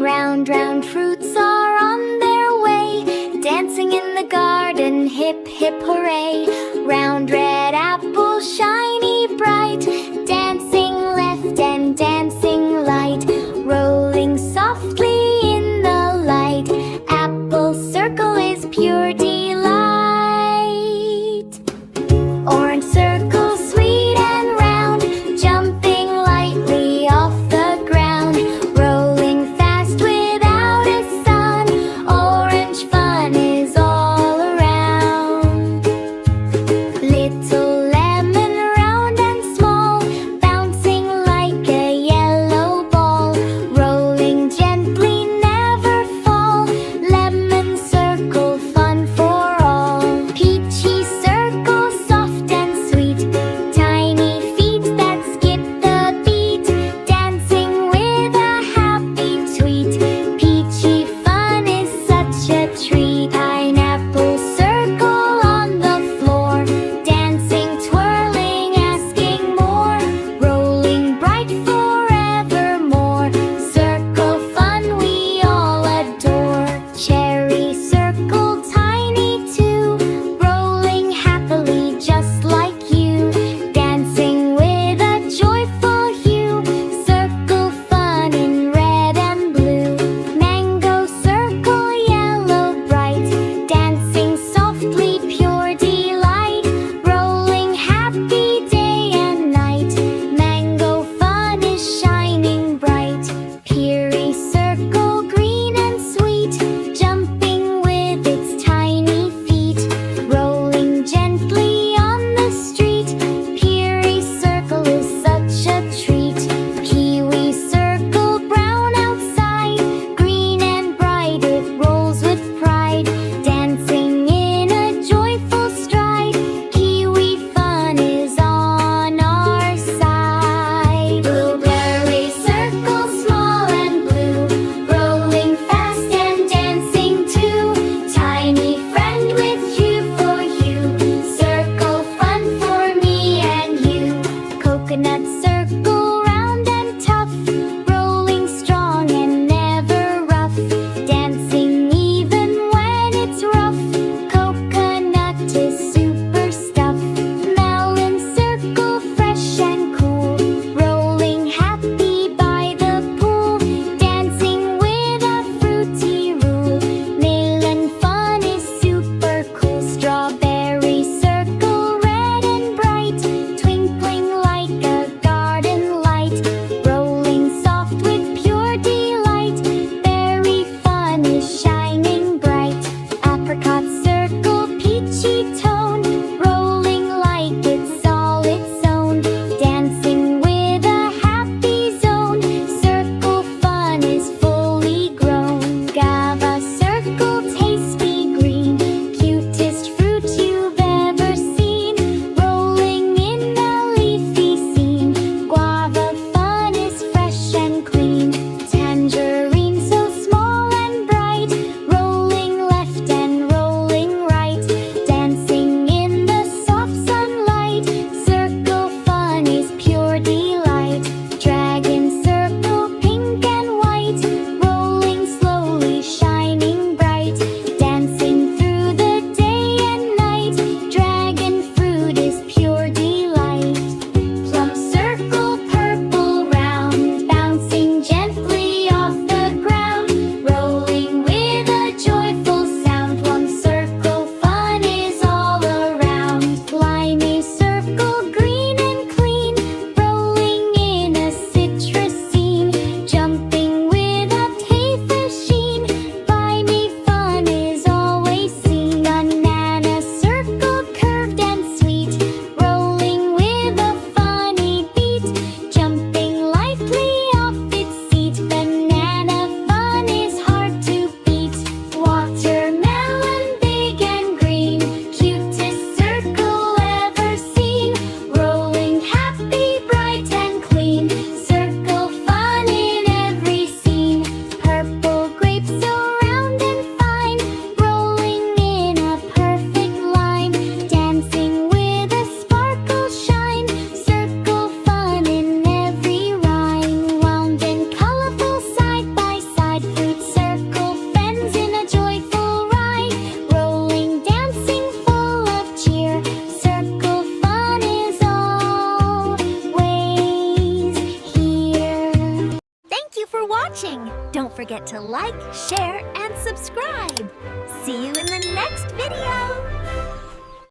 Round, round fruits are on their way, dancing in the garden, hip, hip, hooray. Round red apples, shiny bright, dancing left and dancing light, rolling softly in the light. Apple circle is pure delight. Orange circle, sweet and round, jumping lightly off the ground, rolling fast without a sound. Orange fun is all around. Little lemon Don't forget to like, share, and subscribe. See you in the next video.